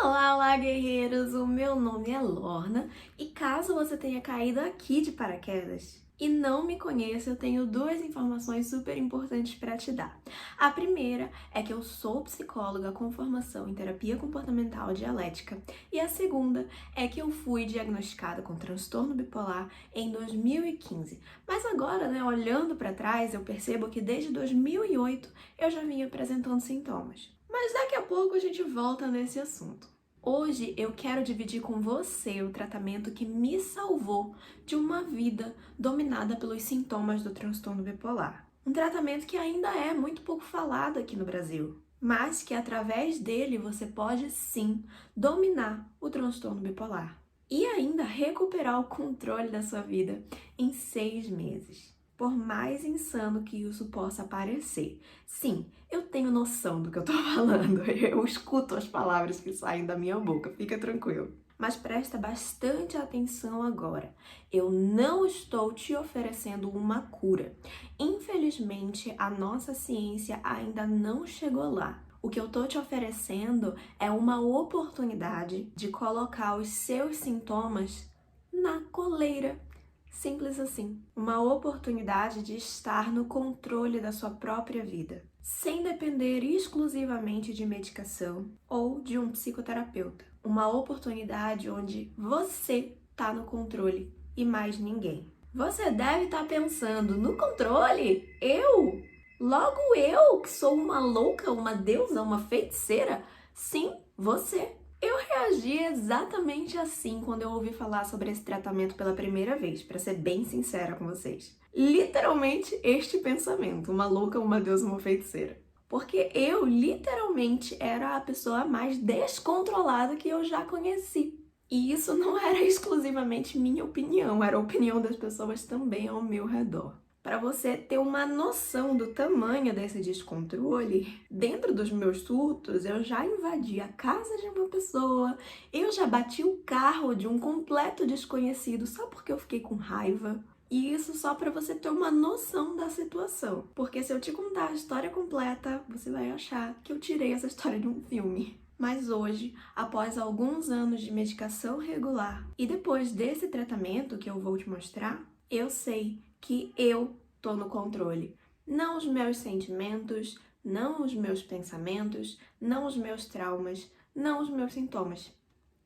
Olá, olá, guerreiros! O meu nome é Lorna e caso você tenha caído aqui de paraquedas e não me conheça, eu tenho duas informações super importantes para te dar. A primeira é que eu sou psicóloga com formação em terapia comportamental dialética e a segunda é que eu fui diagnosticada com transtorno bipolar em 2015. Mas agora, olhando para trás, eu percebo que desde 2008 eu já vinha apresentando sintomas. Mas daqui a pouco a gente volta nesse assunto. Hoje eu quero dividir com você o tratamento que me salvou de uma vida dominada pelos sintomas do transtorno bipolar. Um tratamento que ainda é muito pouco falado aqui no Brasil, mas que através dele você pode sim dominar o transtorno bipolar e ainda recuperar o controle da sua vida em 6 meses. Por mais insano que isso possa parecer. Sim, eu tenho noção do que eu tô falando, eu escuto as palavras que saem da minha boca, fica tranquilo. Mas presta bastante atenção agora. Eu não estou te oferecendo uma cura. Infelizmente, a nossa ciência ainda não chegou lá. O que eu tô te oferecendo é uma oportunidade de colocar os seus sintomas na coleira. Simples assim. Uma oportunidade de estar no controle da sua própria vida, sem depender exclusivamente de medicação ou de um psicoterapeuta. Uma oportunidade onde você está no controle e mais ninguém. Você deve estar pensando, no controle? Eu? Logo eu, que sou uma louca, uma deusa, uma feiticeira? Sim, você. Eu reagi exatamente assim quando eu ouvi falar sobre esse tratamento pela primeira vez, para ser bem sincera com vocês. Literalmente este pensamento, uma louca, uma deusa, uma feiticeira. Porque eu literalmente era a pessoa mais descontrolada que eu já conheci. E isso não era exclusivamente minha opinião, era a opinião das pessoas também ao meu redor. Para você ter uma noção do tamanho desse descontrole, dentro dos meus surtos, eu já invadi a casa de uma pessoa, eu já bati o carro de um completo desconhecido só porque eu fiquei com raiva. E isso só para você ter uma noção da situação. Porque se eu te contar a história completa, você vai achar que eu tirei essa história de um filme. Mas hoje, após alguns anos de medicação regular e depois desse tratamento que eu vou te mostrar, eu sei que eu tô no controle. Não os meus sentimentos, não os meus pensamentos, não os meus traumas, não os meus sintomas.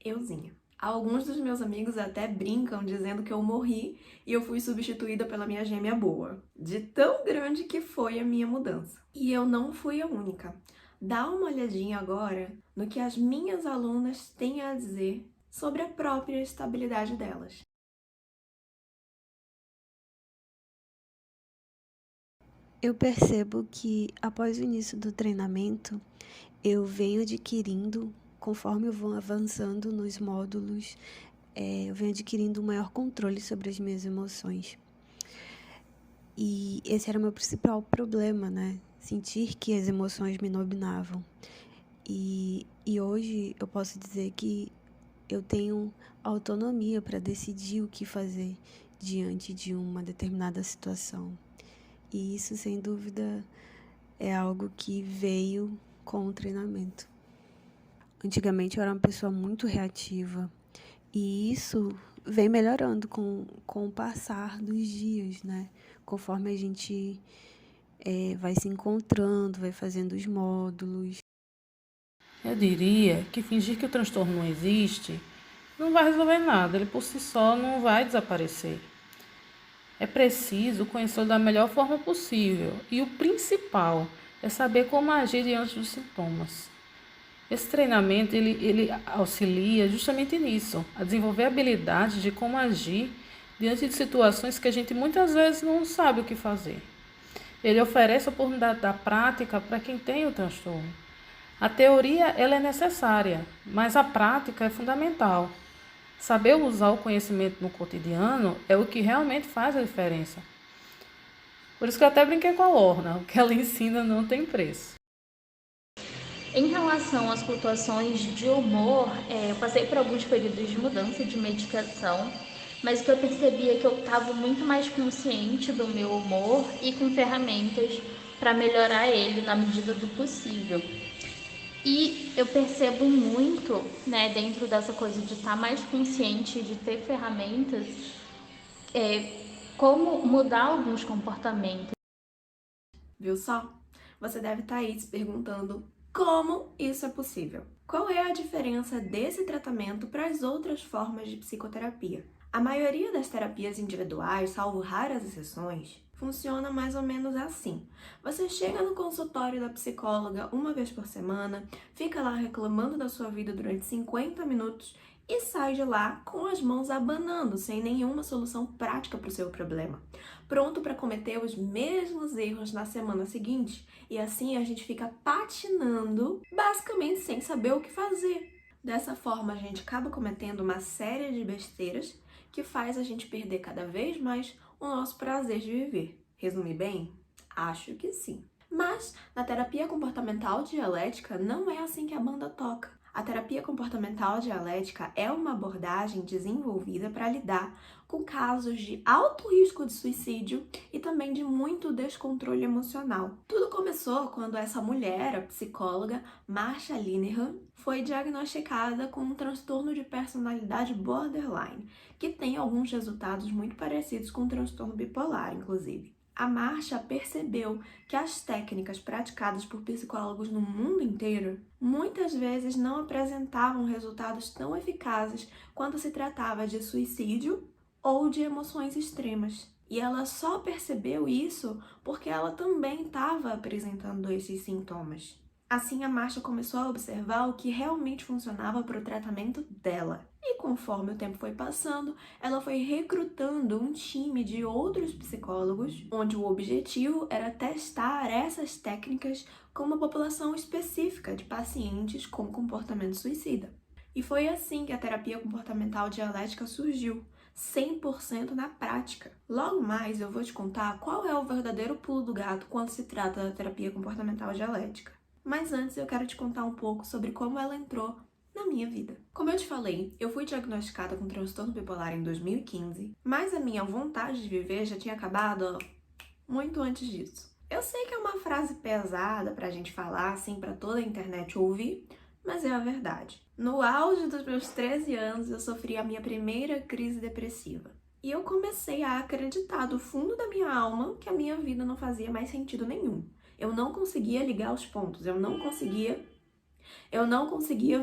Euzinha. Alguns dos meus amigos até brincam dizendo que eu morri e eu fui substituída pela minha gêmea boa. De tão grande que foi a minha mudança. E eu não fui a única. Dá uma olhadinha agora no que as minhas alunas têm a dizer sobre a própria estabilidade delas. Eu percebo que após o início do treinamento, eu venho adquirindo, conforme eu vou avançando nos módulos, eu venho adquirindo um maior controle sobre as minhas emoções. E esse era o meu principal problema, né? Sentir que as emoções me dominavam. E hoje eu posso dizer que eu tenho autonomia para decidir o que fazer diante de uma determinada situação. E isso, sem dúvida, é algo que veio com o treinamento. Antigamente eu era uma pessoa muito reativa e isso vem melhorando com o passar dos dias, né? Conforme a gente vai se encontrando, vai fazendo os módulos. Eu diria que fingir que o transtorno não existe não vai resolver nada, ele por si só não vai desaparecer. É preciso conhecê-lo da melhor forma possível e o principal é saber como agir diante dos sintomas. Esse treinamento ele auxilia justamente nisso, a desenvolver a habilidade de como agir diante de situações que a gente muitas vezes não sabe o que fazer. Ele oferece a oportunidade da prática para quem tem o transtorno. A teoria ela é necessária, mas a prática é fundamental. Saber usar o conhecimento no cotidiano é o que realmente faz a diferença. Por isso que eu até brinquei com a Lorna, o que ela ensina não tem preço. Em relação às flutuações de humor, eu passei por alguns períodos de mudança de medicação, mas o que eu percebi é que eu estava muito mais consciente do meu humor e com ferramentas para melhorar ele na medida do possível. E eu percebo muito, né, dentro dessa coisa de estar mais consciente, de ter ferramentas, como mudar alguns comportamentos. Viu só? Você deve estar aí se perguntando como isso é possível. Qual é a diferença desse tratamento para as outras formas de psicoterapia? A maioria das terapias individuais, salvo raras exceções, funciona mais ou menos assim. Você chega no consultório da psicóloga uma vez por semana, fica lá reclamando da sua vida durante 50 minutos e sai de lá com as mãos abanando, sem nenhuma solução prática para o seu problema, pronto para cometer os mesmos erros na semana seguinte, e assim a gente fica patinando, basicamente sem saber o que fazer. Dessa forma, a gente acaba cometendo uma série de besteiras que faz a gente perder cada vez mais o nosso prazer de viver. Resumi bem? Acho que sim. Mas na terapia comportamental dialética não é assim que a banda toca. A terapia comportamental dialética é uma abordagem desenvolvida para lidar com casos de alto risco de suicídio e também de muito descontrole emocional. Tudo começou quando essa mulher, a psicóloga Marsha Linehan, foi diagnosticada com um transtorno de personalidade borderline, que tem alguns resultados muito parecidos com o transtorno bipolar, inclusive. A Marsha percebeu que as técnicas praticadas por psicólogos no mundo inteiro muitas vezes não apresentavam resultados tão eficazes quando se tratava de suicídio ou de emoções extremas. E ela só percebeu isso porque ela também estava apresentando esses sintomas. Assim, a Marsha começou a observar o que realmente funcionava para o tratamento dela. E conforme o tempo foi passando, ela foi recrutando um time de outros psicólogos, onde o objetivo era testar essas técnicas com uma população específica de pacientes com comportamento suicida. E foi assim que a terapia comportamental dialética surgiu, 100% na prática. Logo mais eu vou te contar qual é o verdadeiro pulo do gato quando se trata da terapia comportamental dialética. Mas antes eu quero te contar um pouco sobre como ela entrou na minha vida. Como eu te falei, eu fui diagnosticada com transtorno bipolar em 2015, mas a minha vontade de viver já tinha acabado muito antes disso. Eu sei que é uma frase pesada pra gente falar assim pra toda a internet ouvir, mas é a verdade. No auge dos meus 13 anos, eu sofri a minha primeira crise depressiva. E eu comecei a acreditar do fundo da minha alma que a minha vida não fazia mais sentido nenhum. Eu não conseguia ligar os pontos, eu não conseguia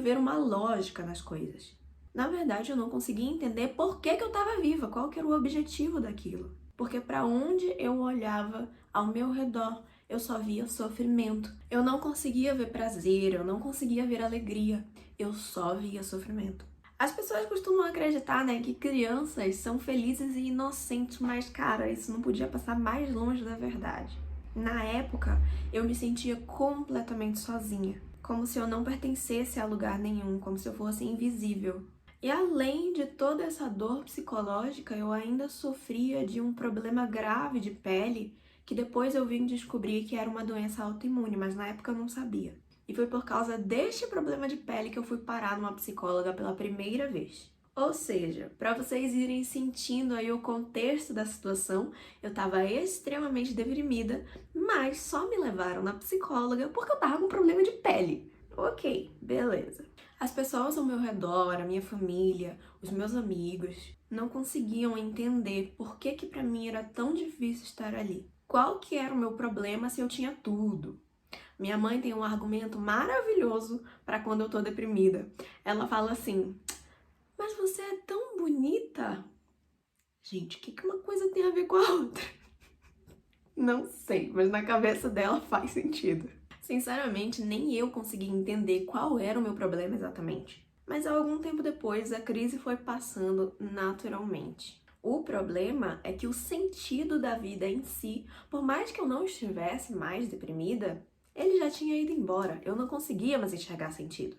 ver uma lógica nas coisas. Na verdade, eu não conseguia entender por que eu estava viva, qual que era o objetivo daquilo. Porque para onde eu olhava ao meu redor, eu só via sofrimento. Eu não conseguia ver prazer, eu não conseguia ver alegria, eu só via sofrimento. As pessoas costumam acreditar, né, que crianças são felizes e inocentes, mas, cara, isso não podia passar mais longe da verdade. Na época, eu me sentia completamente sozinha, como se eu não pertencesse a lugar nenhum, como se eu fosse invisível. E além de toda essa dor psicológica, eu ainda sofria de um problema grave de pele, que depois eu vim descobrir que era uma doença autoimune, mas na época eu não sabia. E foi por causa deste problema de pele que eu fui parar numa psicóloga pela primeira vez. Ou seja, para vocês irem sentindo aí o contexto da situação, eu estava extremamente deprimida, mas só me levaram na psicóloga porque eu estava com problema de pele. Ok, beleza. As pessoas ao meu redor, a minha família, os meus amigos, não conseguiam entender por que para mim era tão difícil estar ali. Qual que era o meu problema se eu tinha tudo? Minha mãe tem um argumento maravilhoso para quando eu tô deprimida. Ela fala assim: mas você é tão bonita. Gente, o que uma coisa tem a ver com a outra? Não sei, mas na cabeça dela faz sentido. Sinceramente, nem eu consegui entender qual era o meu problema exatamente. Mas algum tempo depois, a crise foi passando naturalmente. O problema é que o sentido da vida em si, por mais que eu não estivesse mais deprimida, ele já tinha ido embora. Eu não conseguia mais enxergar sentido.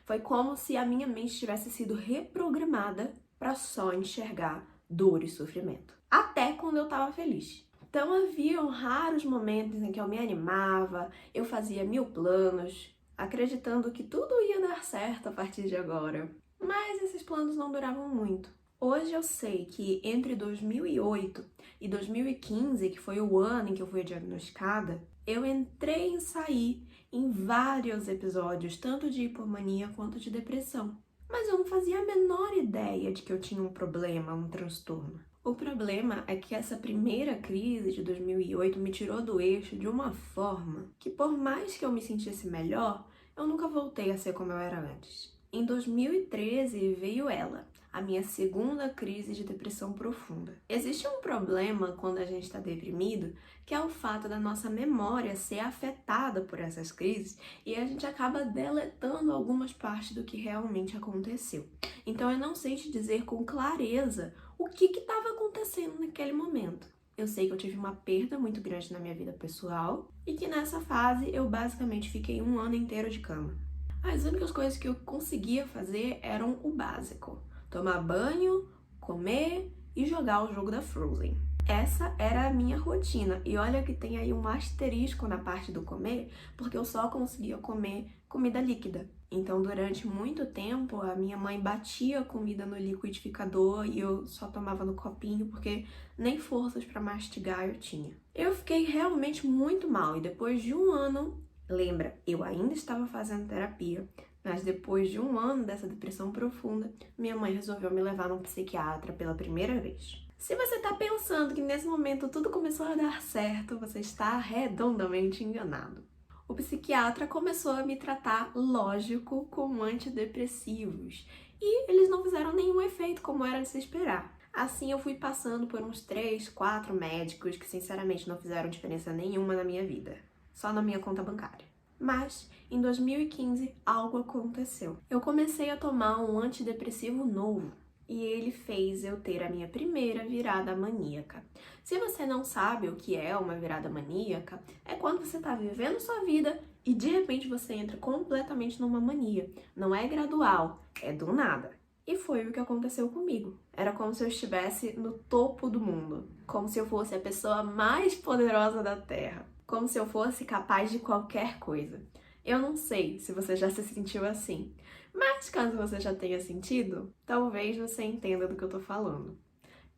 Foi como se a minha mente tivesse sido reprogramada para só enxergar dor e sofrimento. Até quando eu estava feliz. Então haviam raros momentos em que eu me animava, eu fazia 1000 planos, acreditando que tudo ia dar certo a partir de agora. Mas esses planos não duravam muito. Hoje eu sei que entre 2008 e 2015, que foi o ano em que eu fui diagnosticada, eu entrei e saí em vários episódios, tanto de hipomania quanto de depressão. Mas eu não fazia a menor ideia de que eu tinha um problema, um transtorno. O problema é que essa primeira crise de 2008 me tirou do eixo de uma forma que, por mais que eu me sentisse melhor, eu nunca voltei a ser como eu era antes. Em 2013 veio ela, a minha segunda crise de depressão profunda. Existe um problema quando a gente está deprimido, que é o fato da nossa memória ser afetada por essas crises e a gente acaba deletando algumas partes do que realmente aconteceu. Então eu não sei te dizer com clareza o que estava acontecendo naquele momento. Eu sei que eu tive uma perda muito grande na minha vida pessoal e que nessa fase eu basicamente fiquei um ano inteiro de cama. As únicas coisas que eu conseguia fazer eram o básico: tomar banho, comer e jogar o jogo da Frozen. Essa era a minha rotina. E olha que tem aí um asterisco na parte do comer, porque eu só conseguia comer comida líquida. Então, durante muito tempo, a minha mãe batia a comida no liquidificador e eu só tomava no copinho, porque nem forças para mastigar eu tinha. Eu fiquei realmente muito mal e depois de um ano, lembra, eu ainda estava fazendo terapia, mas depois de um ano dessa depressão profunda, minha mãe resolveu me levar num psiquiatra pela primeira vez. Se você está pensando que nesse momento tudo começou a dar certo, você está redondamente enganado. O psiquiatra começou a me tratar, lógico, com antidepressivos. E eles não fizeram nenhum efeito, como era de se esperar. Assim, eu fui passando por uns 3, 4 médicos que, sinceramente, não fizeram diferença nenhuma na minha vida. Só na minha conta bancária. Mas, em 2015, algo aconteceu. Eu comecei a tomar um antidepressivo novo. E ele fez eu ter a minha primeira virada maníaca. Se você não sabe o que é uma virada maníaca, é quando você está vivendo sua vida e de repente você entra completamente numa mania. Não é gradual, é do nada. E foi o que aconteceu comigo. Era como se eu estivesse no topo do mundo. Como se eu fosse a pessoa mais poderosa da Terra. Como se eu fosse capaz de qualquer coisa. Eu não sei se você já se sentiu assim. Mas caso você já tenha sentido, talvez você entenda do que eu tô falando.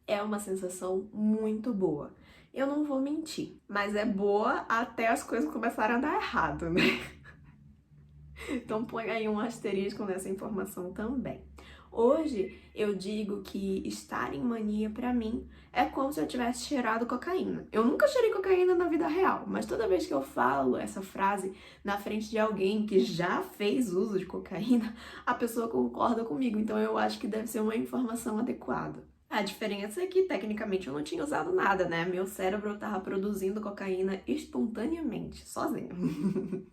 É uma sensação muito boa. Eu não vou mentir, mas é boa até as coisas começarem a dar errado, né? Então põe aí um asterisco nessa informação também. Hoje eu digo que estar em mania pra mim é como se eu tivesse cheirado cocaína. Eu nunca cheirei cocaína na vida real, mas toda vez que eu falo essa frase na frente de alguém que já fez uso de cocaína, a pessoa concorda comigo. Então eu acho que deve ser uma informação adequada. A diferença é que, tecnicamente, eu não tinha usado nada, né? Meu cérebro tava produzindo cocaína espontaneamente, sozinho.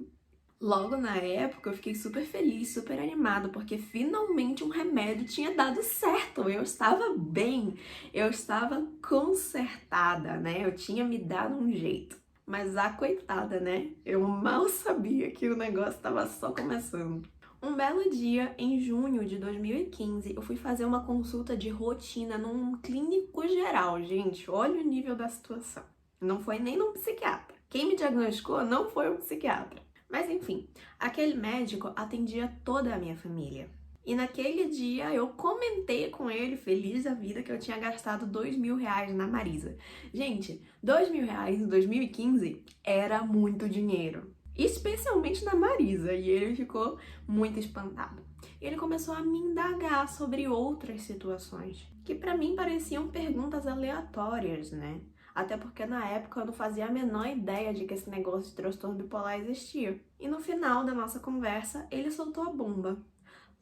Logo na época eu fiquei super feliz, super animada, porque finalmente um remédio tinha dado certo, eu estava bem, eu estava consertada, né? Eu tinha me dado um jeito. Mas coitada, né? Eu mal sabia que o negócio estava só começando. Um belo dia, em junho de 2015, eu fui fazer uma consulta de rotina num clínico geral, gente. Olha o nível da situação. Não foi nem num psiquiatra. Quem me diagnosticou não foi um psiquiatra. Mas enfim, aquele médico atendia toda a minha família. E naquele dia eu comentei com ele, feliz da vida, que eu tinha gastado R$2.000 na Marisa. Gente, R$2.000 em 2015 era muito dinheiro. Especialmente na Marisa. E ele ficou muito espantado. Ele começou a me indagar sobre outras situações, que pra mim pareciam perguntas aleatórias, né? Até porque na época eu não fazia a menor ideia de que esse negócio de transtorno bipolar existia. E no final da nossa conversa, ele soltou a bomba.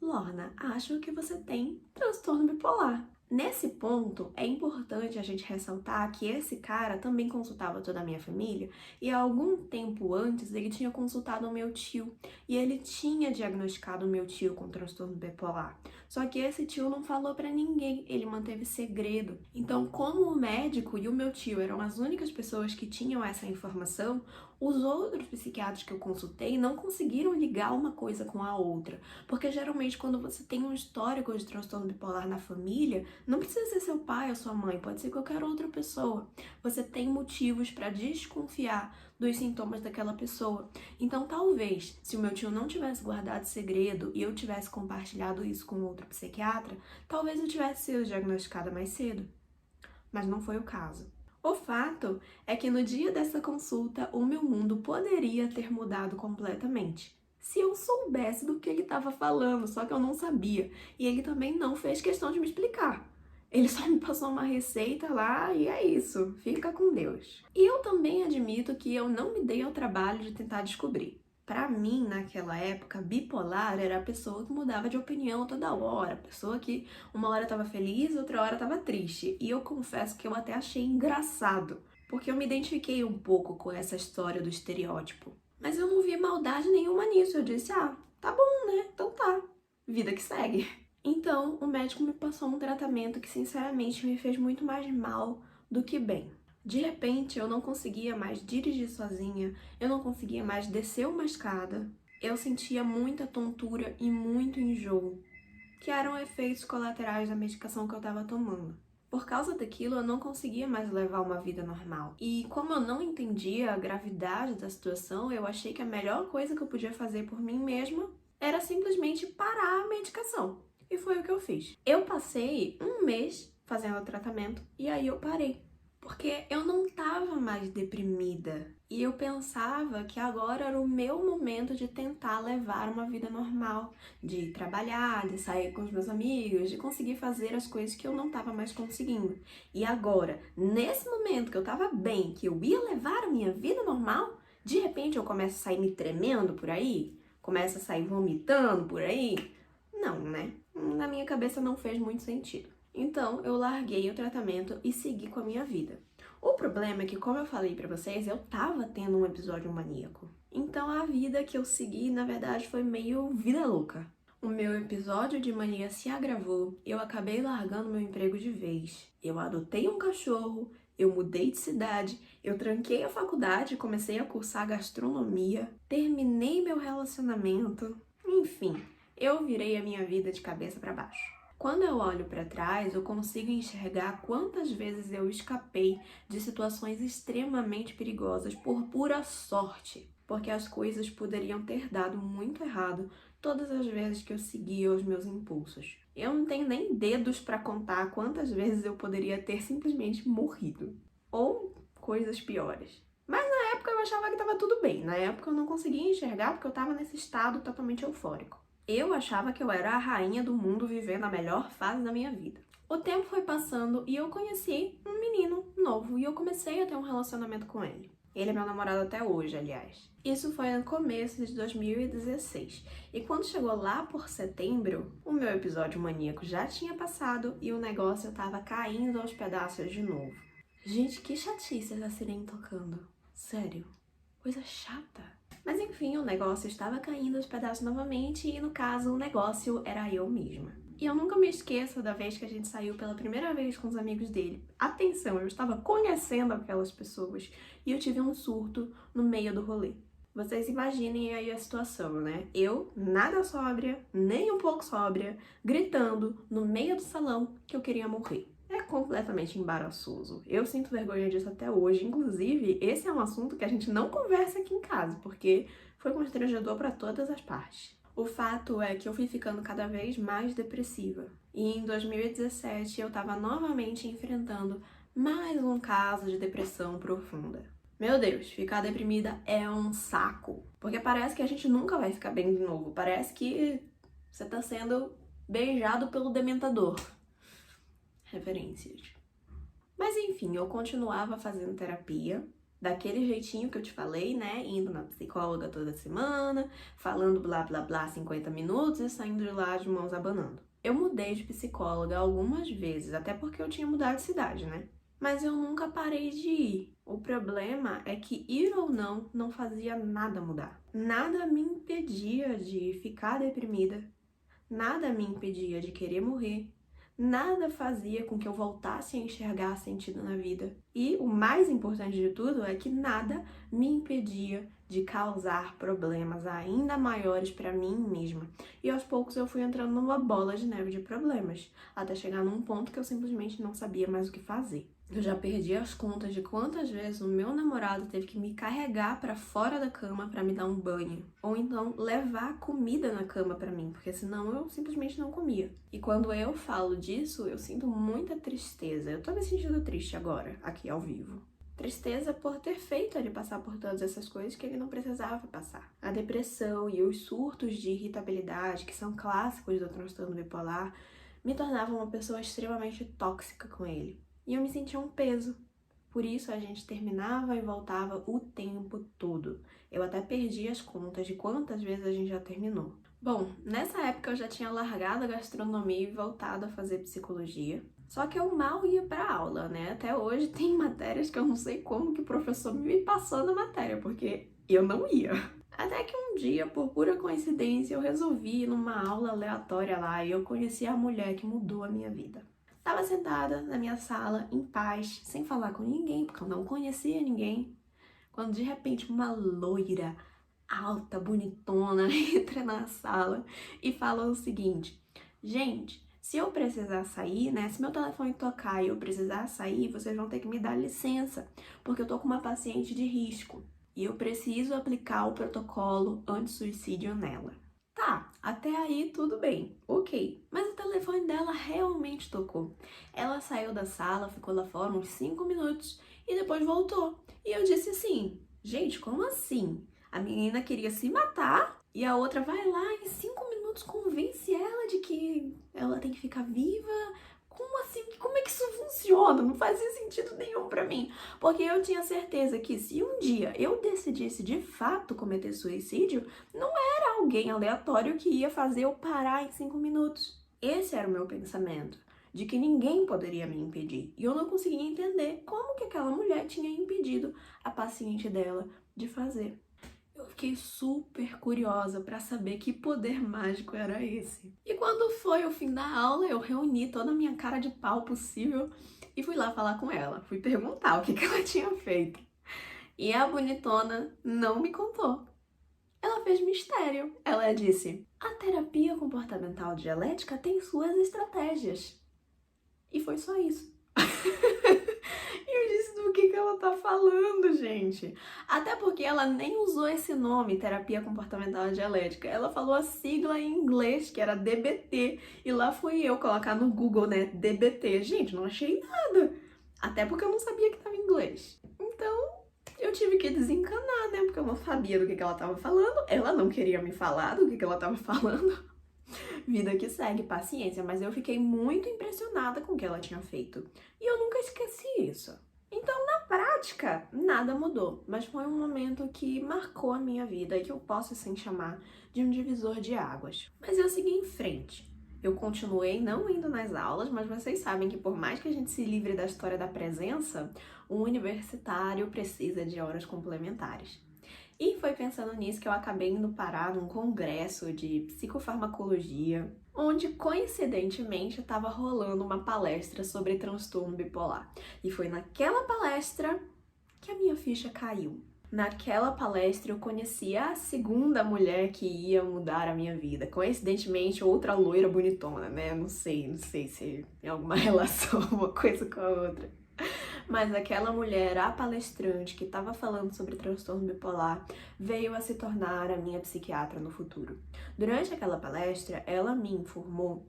Lorna, acho que você tem transtorno bipolar. Nesse ponto, é importante a gente ressaltar que esse cara também consultava toda a minha família e há algum tempo antes ele tinha consultado o meu tio e ele tinha diagnosticado o meu tio com transtorno bipolar. Só que esse tio não falou pra ninguém, ele manteve segredo. Então, como o médico e o meu tio eram as únicas pessoas que tinham essa informação, os outros psiquiatras que eu consultei não conseguiram ligar uma coisa com a outra. Porque geralmente quando você tem um histórico de transtorno bipolar na família, não precisa ser seu pai ou sua mãe, pode ser qualquer outra pessoa. Você tem motivos para desconfiar dos sintomas daquela pessoa. Então talvez, se o meu tio não tivesse guardado segredo e eu tivesse compartilhado isso com outro psiquiatra, talvez eu tivesse sido diagnosticada mais cedo. Mas não foi o caso. O fato é que no dia dessa consulta, o meu mundo poderia ter mudado completamente. Se eu soubesse do que ele estava falando, só que eu não sabia. E ele também não fez questão de me explicar. Ele só me passou uma receita lá e é isso. Fica com Deus. E eu também admito que eu não me dei ao trabalho de tentar descobrir. Pra mim, naquela época, bipolar era a pessoa que mudava de opinião toda hora, a pessoa que uma hora tava feliz, outra hora tava triste. E eu confesso que eu até achei engraçado, porque eu me identifiquei um pouco com essa história do estereótipo. Mas eu não vi maldade nenhuma nisso, eu disse, tá bom, né? Então tá, vida que segue. Então, o médico me passou um tratamento que, sinceramente, me fez muito mais mal do que bem. De repente, eu não conseguia mais dirigir sozinha, eu não conseguia mais descer uma escada. Eu sentia muita tontura e muito enjoo, que eram efeitos colaterais da medicação que eu estava tomando. Por causa daquilo, eu não conseguia mais levar uma vida normal. E como eu não entendia a gravidade da situação, eu achei que a melhor coisa que eu podia fazer por mim mesma era simplesmente parar a medicação. E foi o que eu fiz. Eu passei um mês fazendo o tratamento e aí eu parei. Porque eu não tava mais deprimida. E eu pensava que agora era o meu momento de tentar levar uma vida normal. De trabalhar, de sair com os meus amigos, de conseguir fazer as coisas que eu não tava mais conseguindo. E agora, nesse momento que eu tava bem, que eu ia levar a minha vida normal, de repente eu começo a sair me tremendo por aí? Começo a sair vomitando por aí? Não, né? Na minha cabeça não fez muito sentido. Então, eu larguei o tratamento e segui com a minha vida. O problema é que, como eu falei pra vocês, eu tava tendo um episódio maníaco. Então, a vida que eu segui, na verdade, foi meio vida louca. O meu episódio de mania se agravou, eu acabei largando meu emprego de vez. Eu adotei um cachorro, eu mudei de cidade, eu tranquei a faculdade e comecei a cursar gastronomia, terminei meu relacionamento, enfim, eu virei a minha vida de cabeça pra baixo. Quando eu olho para trás, eu consigo enxergar quantas vezes eu escapei de situações extremamente perigosas por pura sorte, porque as coisas poderiam ter dado muito errado todas as vezes que eu seguia os meus impulsos. Eu não tenho nem dedos para contar quantas vezes eu poderia ter simplesmente morrido, ou coisas piores. Mas na época eu achava que estava tudo bem, na época eu não conseguia enxergar porque eu estava nesse estado totalmente eufórico. Eu achava que eu era a rainha do mundo vivendo a melhor fase da minha vida. O tempo foi passando e eu conheci um menino novo e eu comecei a ter um relacionamento com ele. Ele é meu namorado até hoje, aliás. Isso foi no começo de 2016. E quando chegou lá por setembro, o meu episódio maníaco já tinha passado e o negócio tava caindo aos pedaços de novo. Gente, que chatice essa sirene tocando. Sério, coisa chata. Mas enfim, o negócio estava caindo aos pedaços novamente e, no caso, o negócio era eu mesma. E eu nunca me esqueço da vez que a gente saiu pela primeira vez com os amigos dele. Atenção, eu estava conhecendo aquelas pessoas e eu tive um surto no meio do rolê. Vocês imaginem aí a situação, né? Eu, nada sóbria, nem um pouco sóbria, gritando no meio do salão que eu queria morrer. É completamente embaraçoso. Eu sinto vergonha disso até hoje. Inclusive, esse é um assunto que a gente não conversa aqui em casa, porque foi constrangedor para todas as partes. O fato é que eu fui ficando cada vez mais depressiva. E em 2017 eu estava novamente enfrentando mais um caso de depressão profunda. Meu Deus, ficar deprimida é um saco. Porque parece que a gente nunca vai ficar bem de novo. Parece que você tá sendo beijado pelo dementador. Referências. Mas enfim, eu continuava fazendo terapia, daquele jeitinho que eu te falei, né? Indo na psicóloga toda semana, falando blá blá blá 50 minutos e saindo de lá de mãos abanando. Eu mudei de psicóloga algumas vezes, até porque eu tinha mudado de cidade, né? Mas eu nunca parei de ir. O problema é que ir ou não fazia nada mudar. Nada me impedia de ficar deprimida, nada me impedia de querer morrer. Nada fazia com que eu voltasse a enxergar sentido na vida. E o mais importante de tudo é que nada me impedia de causar problemas ainda maiores para mim mesma. E aos poucos eu fui entrando numa bola de neve de problemas, até chegar num ponto que eu simplesmente não sabia mais o que fazer. Eu já perdi as contas de quantas vezes o meu namorado teve que me carregar pra fora da cama pra me dar um banho, ou então levar comida na cama pra mim, porque senão eu simplesmente não comia. E quando eu falo disso, eu sinto muita tristeza. Eu tô me sentindo triste agora, aqui ao vivo. Tristeza por ter feito ele passar por todas essas coisas que ele não precisava passar. A depressão e os surtos de irritabilidade, que são clássicos do transtorno bipolar, me tornavam uma pessoa extremamente tóxica com ele. E eu me sentia um peso. Por isso a gente terminava e voltava o tempo todo. Eu até perdi as contas de quantas vezes a gente já terminou. Bom, nessa época eu já tinha largado a gastronomia e voltado a fazer psicologia. Só que eu mal ia pra aula, né? Até hoje tem matérias que eu não sei como que o professor me passou na matéria, porque eu não ia. Até que um dia, por pura coincidência, eu resolvi ir numa aula aleatória lá e eu conheci a mulher que mudou a minha vida. Tava sentada na minha sala, em paz, sem falar com ninguém, porque eu não conhecia ninguém, quando de repente uma loira, alta, bonitona, entra na sala e fala o seguinte: gente, se eu precisar sair, né, se meu telefone tocar e eu precisar sair, vocês vão ter que me dar licença, porque eu tô com uma paciente de risco e eu preciso aplicar o protocolo anti-suicídio nela. Tá, até aí tudo bem, ok. Mas o telefone dela realmente tocou. Ela saiu da sala, ficou lá fora uns 5 minutos e depois voltou. E eu disse assim: gente, como assim? A menina queria se matar e a outra vai lá em 5 minutos convence ela de que ela tem que ficar viva. Como assim? Como é que isso funciona? Não fazia sentido nenhum pra mim. Porque eu tinha certeza que se um dia eu decidisse de fato cometer suicídio, não era alguém aleatório que ia fazer eu parar em 5 minutos. Esse era o meu pensamento, de que ninguém poderia me impedir. E eu não conseguia entender como que aquela mulher tinha impedido a paciente dela de fazer. Eu fiquei super curiosa para saber que poder mágico era esse. E quando foi o fim da aula, eu reuni toda a minha cara de pau possível e fui lá falar com ela. Fui perguntar o que ela tinha feito. E a bonitona não me contou. Ela fez mistério. Ela disse: a terapia comportamental dialética tem suas estratégias. E foi só isso. E eu disse: do que ela tá falando, gente? Até porque ela nem usou esse nome, terapia comportamental dialética. Ela falou a sigla em inglês, que era DBT. E lá fui eu colocar no Google, né, DBT. Gente, não achei nada. Até porque eu não sabia que tava em inglês. Então, eu tive que desencanar, né, porque eu não sabia do que ela tava falando. Ela não queria me falar do que ela tava falando. Vida que segue, paciência, mas eu fiquei muito impressionada com o que ela tinha feito. E eu nunca esqueci isso. Então, na prática, nada mudou, mas foi um momento que marcou a minha vida e que eu posso assim chamar de um divisor de águas. Mas eu segui em frente. Eu continuei não indo nas aulas, mas vocês sabem que por mais que a gente se livre da história da presença, um universitário precisa de horas complementares. E foi pensando nisso que eu acabei indo parar num congresso de psicofarmacologia, onde coincidentemente estava rolando uma palestra sobre transtorno bipolar. E foi naquela palestra que a minha ficha caiu. Naquela palestra eu conheci a segunda mulher que ia mudar a minha vida. Coincidentemente, outra loira bonitona, né? Não sei se tem alguma relação uma coisa com a outra. Mas aquela mulher, a palestrante que estava falando sobre transtorno bipolar, veio a se tornar a minha psiquiatra no futuro. Durante aquela palestra, ela me informou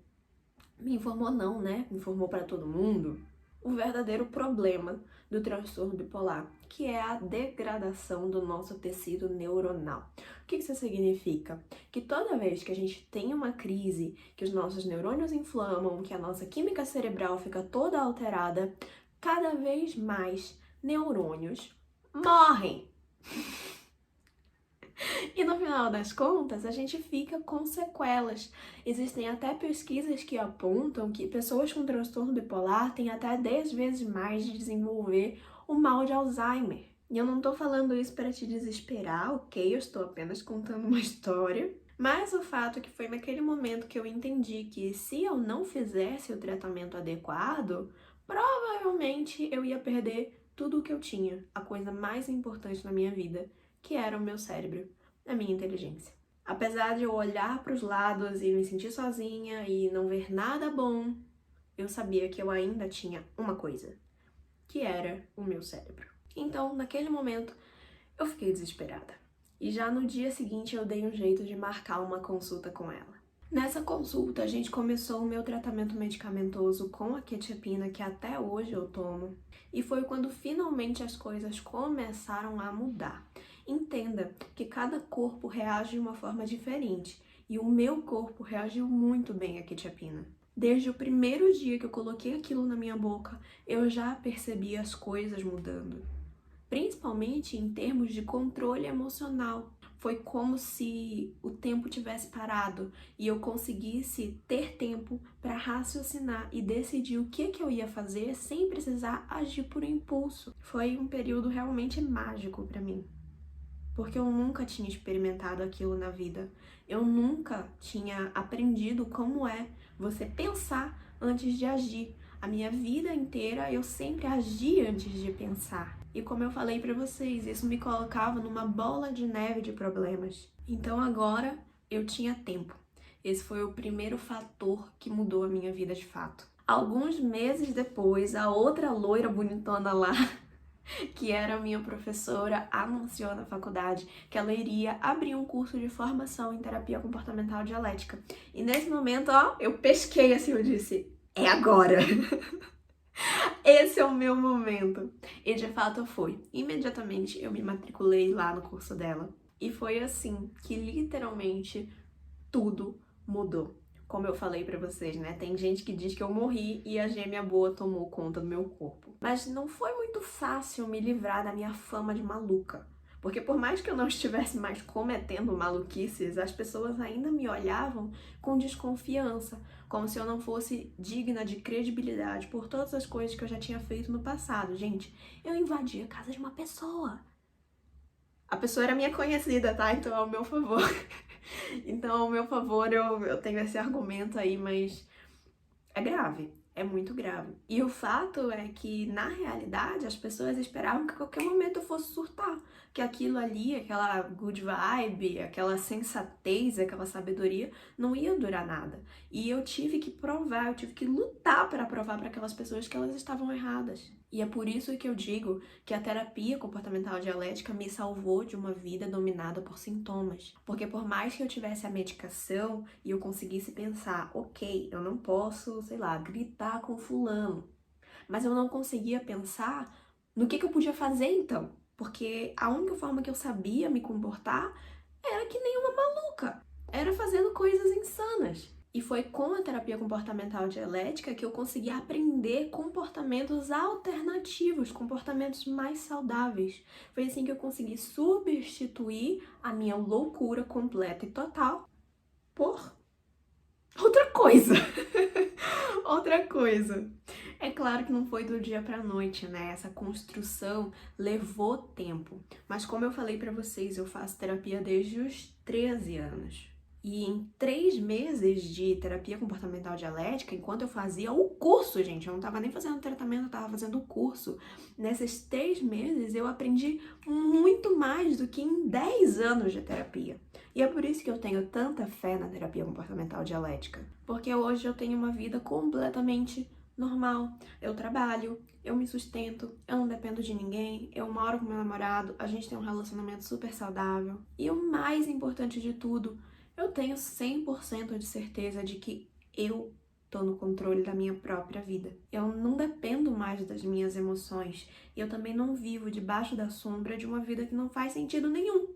não, né? Informou para todo mundo o verdadeiro problema do transtorno bipolar, que é a degradação do nosso tecido neuronal. O que isso significa? Que toda vez que a gente tem uma crise, que os nossos neurônios inflamam, que a nossa química cerebral fica toda alterada, cada vez mais neurônios morrem. E no final das contas, a gente fica com sequelas. Existem até pesquisas que apontam que pessoas com transtorno bipolar têm até 10 vezes mais de desenvolver o mal de Alzheimer. E eu não tô falando isso para te desesperar, ok? Eu estou apenas contando uma história. Mas o fato é que foi naquele momento que eu entendi que se eu não fizesse o tratamento adequado, provavelmente eu ia perder tudo o que eu tinha, a coisa mais importante na minha vida, que era o meu cérebro, a minha inteligência. Apesar de eu olhar para os lados e me sentir sozinha e não ver nada bom, eu sabia que eu ainda tinha uma coisa: que era o meu cérebro. Então, naquele momento, eu fiquei desesperada. E já no dia seguinte eu dei um jeito de marcar uma consulta com ela. Nessa consulta, a gente começou o meu tratamento medicamentoso com a quetiapina, que até hoje eu tomo. E foi quando finalmente as coisas começaram a mudar. Entenda que cada corpo reage de uma forma diferente. E o meu corpo reagiu muito bem à quetiapina. Desde o primeiro dia que eu coloquei aquilo na minha boca, eu já percebi as coisas mudando. Principalmente em termos de controle emocional. Foi como se o tempo tivesse parado e eu conseguisse ter tempo para raciocinar e decidir o que eu ia fazer sem precisar agir por impulso. Foi um período realmente mágico para mim, porque eu nunca tinha experimentado aquilo na vida. Eu nunca tinha aprendido como é você pensar antes de agir. A minha vida inteira eu sempre agi antes de pensar. E como eu falei pra vocês, isso me colocava numa bola de neve de problemas. Então agora eu tinha tempo. Esse foi o primeiro fator que mudou a minha vida de fato. Alguns meses depois, a outra loira bonitona lá, que era a minha professora, anunciou na faculdade que ela iria abrir um curso de formação em terapia comportamental dialética. E nesse momento, eu pesquei assim, eu disse, é agora! Esse é o meu momento. E de fato foi. Imediatamente eu me matriculei lá no curso dela. E foi assim que literalmente tudo mudou. Como eu falei pra vocês, né? Tem gente que diz que eu morri e a gêmea boa tomou conta do meu corpo. Mas não foi muito fácil me livrar da minha fama de maluca. Porque por mais que eu não estivesse mais cometendo maluquices, as pessoas ainda me olhavam com desconfiança, como se eu não fosse digna de credibilidade por todas as coisas que eu já tinha feito no passado. Gente, eu invadi a casa de uma pessoa. A pessoa era minha conhecida, tá? Então, ao meu favor. Então, ao meu favor, eu tenho esse argumento aí, mas é grave. É muito grave. E o fato é que, na realidade, as pessoas esperavam que a qualquer momento eu fosse surtar. Que aquilo ali, aquela good vibe, aquela sensatez, aquela sabedoria, não ia durar nada. E eu tive que provar, eu tive que lutar para provar para aquelas pessoas que elas estavam erradas. E é por isso que eu digo que a terapia comportamental dialética me salvou de uma vida dominada por sintomas. Porque por mais que eu tivesse a medicação e eu conseguisse pensar, ok, eu não posso, sei lá, gritar com fulano, mas eu não conseguia pensar no que eu podia fazer então. Porque a única forma que eu sabia me comportar era que nem uma maluca. Era fazendo coisas insanas. E foi com a terapia comportamental dialética que eu consegui aprender comportamentos alternativos, comportamentos mais saudáveis. Foi assim que eu consegui substituir a minha loucura completa e total por outra coisa. Outra coisa. É claro que não foi do dia pra noite, né? Essa construção levou tempo. Mas como eu falei pra vocês, eu faço terapia desde os 13 anos. E em 3 meses de terapia comportamental dialética, enquanto eu fazia o curso, gente, eu não tava nem fazendo tratamento, eu tava fazendo o curso. Nesses 3 meses eu aprendi muito mais do que em 10 anos de terapia. E é por isso que eu tenho tanta fé na terapia comportamental dialética. Porque hoje eu tenho uma vida completamente normal. Eu trabalho, eu me sustento, eu não dependo de ninguém, eu moro com meu namorado, a gente tem um relacionamento super saudável. E o mais importante de tudo, eu tenho 100% de certeza de que eu tô no controle da minha própria vida. Eu não dependo mais das minhas emoções. E eu também não vivo debaixo da sombra de uma vida que não faz sentido nenhum.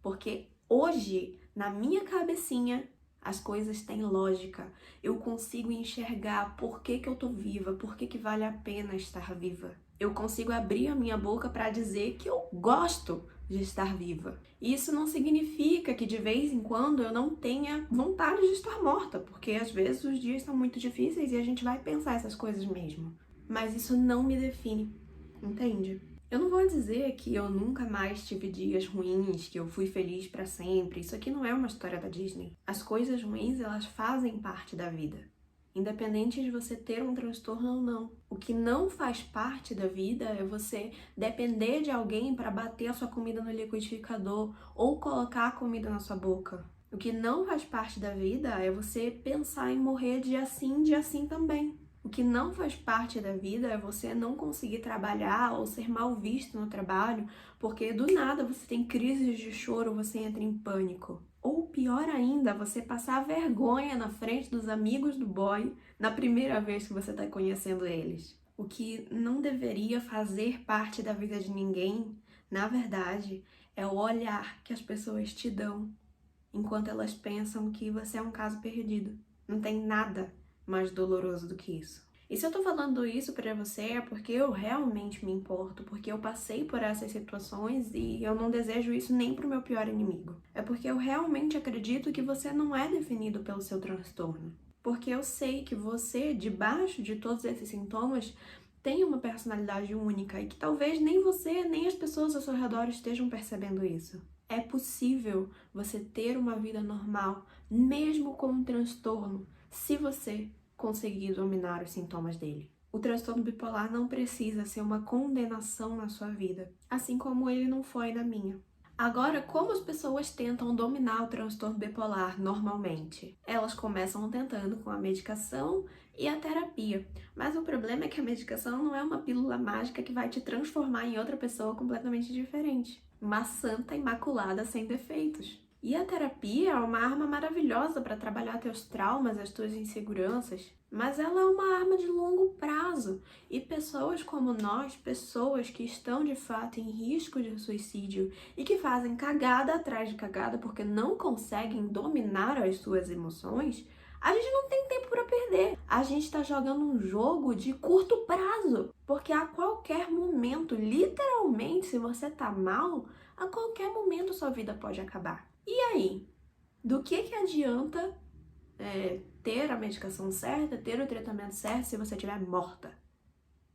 Porque hoje, na minha cabecinha, as coisas têm lógica. Eu consigo enxergar por que eu tô viva, por que vale a pena estar viva. Eu consigo abrir a minha boca para dizer que eu gosto de estar viva. Isso não significa que de vez em quando eu não tenha vontade de estar morta, porque às vezes os dias são muito difíceis e a gente vai pensar essas coisas mesmo. Mas isso não me define, entende? Eu não vou dizer que eu nunca mais tive dias ruins, que eu fui feliz pra sempre. Isso aqui não é uma história da Disney. As coisas ruins, elas fazem parte da vida, independente de você ter um transtorno ou não. O que não faz parte da vida é você depender de alguém para bater a sua comida no liquidificador ou colocar a comida na sua boca. O que não faz parte da vida é você pensar em morrer dia sim também. O que não faz parte da vida é você não conseguir trabalhar ou ser mal visto no trabalho, porque do nada você tem crises de choro, você entra em pânico. Ou pior ainda, você passar vergonha na frente dos amigos do boy na primeira vez que você está conhecendo eles. O que não deveria fazer parte da vida de ninguém, na verdade, é o olhar que as pessoas te dão enquanto elas pensam que você é um caso perdido. Não tem nada mais doloroso do que isso. E se eu tô falando isso pra você é porque eu realmente me importo, porque eu passei por essas situações e eu não desejo isso nem pro meu pior inimigo. É porque eu realmente acredito que você não é definido pelo seu transtorno. Porque eu sei que você, debaixo de todos esses sintomas, tem uma personalidade única e que talvez nem você, nem as pessoas ao seu redor estejam percebendo isso. É possível você ter uma vida normal, mesmo com um transtorno, se você conseguir dominar os sintomas dele. O transtorno bipolar não precisa ser uma condenação na sua vida, assim como ele não foi na minha. Agora, como as pessoas tentam dominar o transtorno bipolar normalmente? Elas começam tentando com a medicação e a terapia, mas o problema é que a medicação não é uma pílula mágica que vai te transformar em outra pessoa completamente diferente. Uma santa imaculada sem defeitos. E a terapia é uma arma maravilhosa para trabalhar teus traumas, as tuas inseguranças, mas ela é uma arma de longo prazo. E pessoas como nós, pessoas que estão de fato em risco de suicídio e que fazem cagada atrás de cagada porque não conseguem dominar as suas emoções, a gente não tem tempo para perder. A gente está jogando um jogo de curto prazo, porque a qualquer momento, literalmente, se você tá mal, a qualquer momento sua vida pode acabar. E aí? Do que adianta ter a medicação certa, ter o tratamento certo se você estiver morta?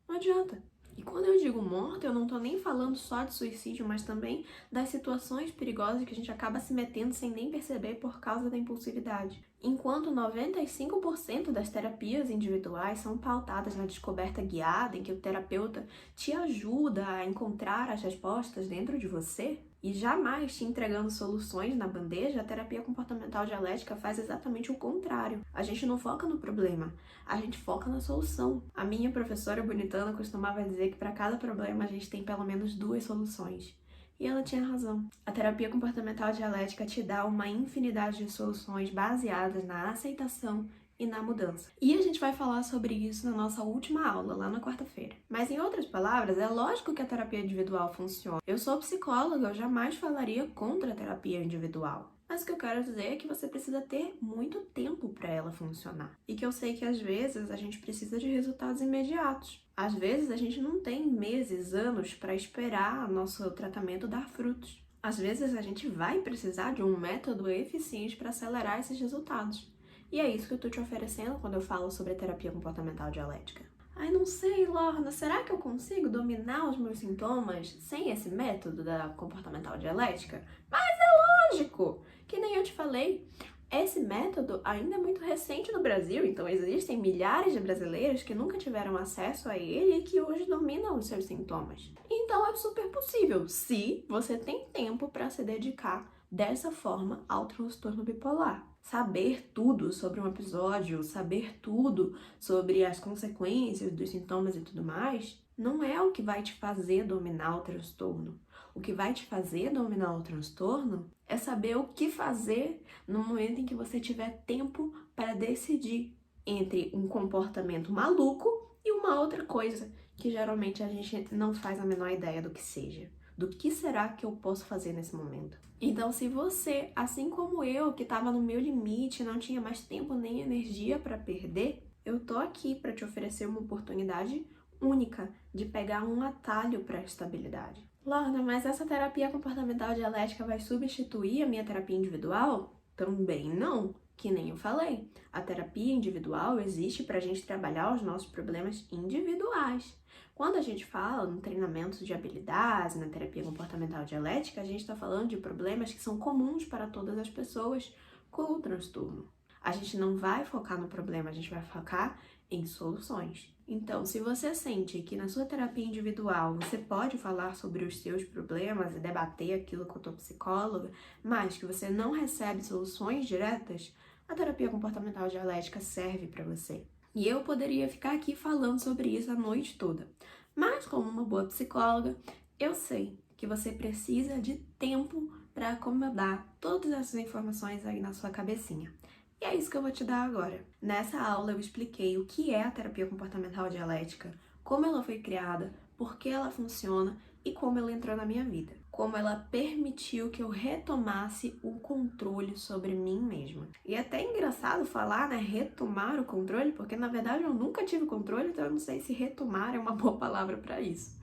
Não adianta. E quando eu digo morta, eu não tô nem falando só de suicídio, mas também das situações perigosas que a gente acaba se metendo sem nem perceber por causa da impulsividade. Enquanto 95% das terapias individuais são pautadas na descoberta guiada, em que o terapeuta te ajuda a encontrar as respostas dentro de você, e jamais te entregando soluções na bandeja, a terapia comportamental dialética faz exatamente o contrário. A gente não foca no problema, a gente foca na solução. A minha professora bonitana costumava dizer que para cada problema a gente tem pelo menos 2 soluções. E ela tinha razão. A terapia comportamental dialética te dá uma infinidade de soluções baseadas na aceitação e na mudança. E a gente vai falar sobre isso na nossa última aula, lá na quarta-feira. Mas em outras palavras, é lógico que a terapia individual funciona. Eu sou psicóloga, eu jamais falaria contra a terapia individual. Mas o que eu quero dizer é que você precisa ter muito tempo para ela funcionar. E que eu sei que às vezes a gente precisa de resultados imediatos. Às vezes a gente não tem meses, anos para esperar nosso tratamento dar frutos. Às vezes a gente vai precisar de um método eficiente para acelerar esses resultados. E é isso que eu tô te oferecendo quando eu falo sobre a terapia comportamental dialética. Ai, não sei, Lorna, será que eu consigo dominar os meus sintomas sem esse método da comportamental dialética? Mas é lógico! Que nem eu te falei, esse método ainda é muito recente no Brasil, então existem milhares de brasileiros que nunca tiveram acesso a ele e que hoje dominam os seus sintomas. Então é super possível, se você tem tempo para se dedicar dessa forma ao transtorno bipolar. Saber tudo sobre um episódio, saber tudo sobre as consequências dos sintomas e tudo mais, não é o que vai te fazer dominar o transtorno. O que vai te fazer dominar o transtorno é saber o que fazer no momento em que você tiver tempo para decidir entre um comportamento maluco e uma outra coisa que geralmente a gente não faz a menor ideia do que seja. Do que será que eu posso fazer nesse momento? Então, se você, assim como eu, que estava no meu limite, não tinha mais tempo nem energia para perder, eu tô aqui para te oferecer uma oportunidade única de pegar um atalho para a estabilidade. Lorna, mas essa terapia comportamental dialética vai substituir a minha terapia individual? Também não, que nem eu falei. A terapia individual existe para a gente trabalhar os nossos problemas individuais. Quando a gente fala no treinamento de habilidades, na terapia comportamental dialética, a gente está falando de problemas que são comuns para todas as pessoas com o transtorno. A gente não vai focar no problema, a gente vai focar em soluções. Então, se você sente que na sua terapia individual você pode falar sobre os seus problemas e debater aquilo com a tua psicóloga, mas que você não recebe soluções diretas, a terapia comportamental dialética serve para você. E eu poderia ficar aqui falando sobre isso a noite toda. Mas, como uma boa psicóloga, eu sei que você precisa de tempo para acomodar todas essas informações aí na sua cabecinha. E é isso que eu vou te dar agora. Nessa aula eu expliquei o que é a terapia comportamental dialética, como ela foi criada, por que ela funciona e como ela entrou na minha vida. Como ela permitiu que eu retomasse o controle sobre mim mesma. E é até engraçado falar, né, retomar o controle, porque na verdade eu nunca tive controle, então eu não sei se retomar é uma boa palavra para isso.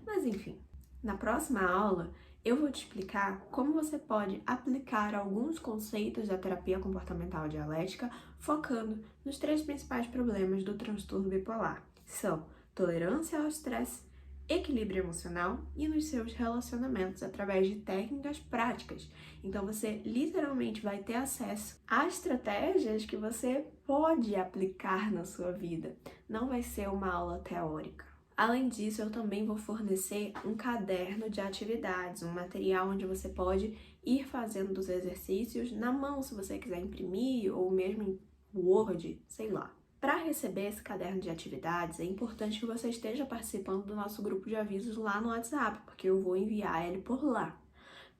Mas enfim, na próxima aula eu vou te explicar como você pode aplicar alguns conceitos da terapia comportamental dialética, focando nos 3 principais problemas do transtorno bipolar. São tolerância ao estresse, equilíbrio emocional e nos seus relacionamentos através de técnicas práticas. Então você literalmente vai ter acesso a estratégias que você pode aplicar na sua vida. Não vai ser uma aula teórica. Além disso, eu também vou fornecer um caderno de atividades, um material onde você pode ir fazendo os exercícios na mão, se você quiser imprimir, ou mesmo em Word, sei lá. Para receber esse caderno de atividades, é importante que você esteja participando do nosso grupo de avisos lá no WhatsApp, porque eu vou enviar ele por lá.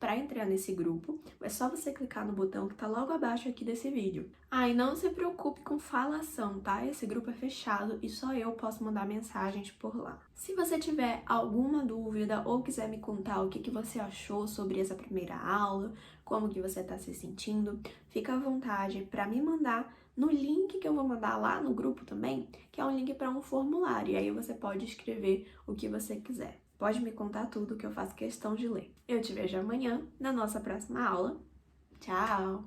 Para entrar nesse grupo, é só você clicar no botão que está logo abaixo aqui desse vídeo. E não se preocupe com falação, tá? Esse grupo é fechado e só eu posso mandar mensagens por lá. Se você tiver alguma dúvida ou quiser me contar o que você achou sobre essa primeira aula, como que você está se sentindo, fica à vontade para me mandar no link que eu vou mandar lá no grupo também, que é um link para um formulário, e aí você pode escrever o que você quiser. Pode me contar tudo que eu faço questão de ler. Eu te vejo amanhã na nossa próxima aula. Tchau!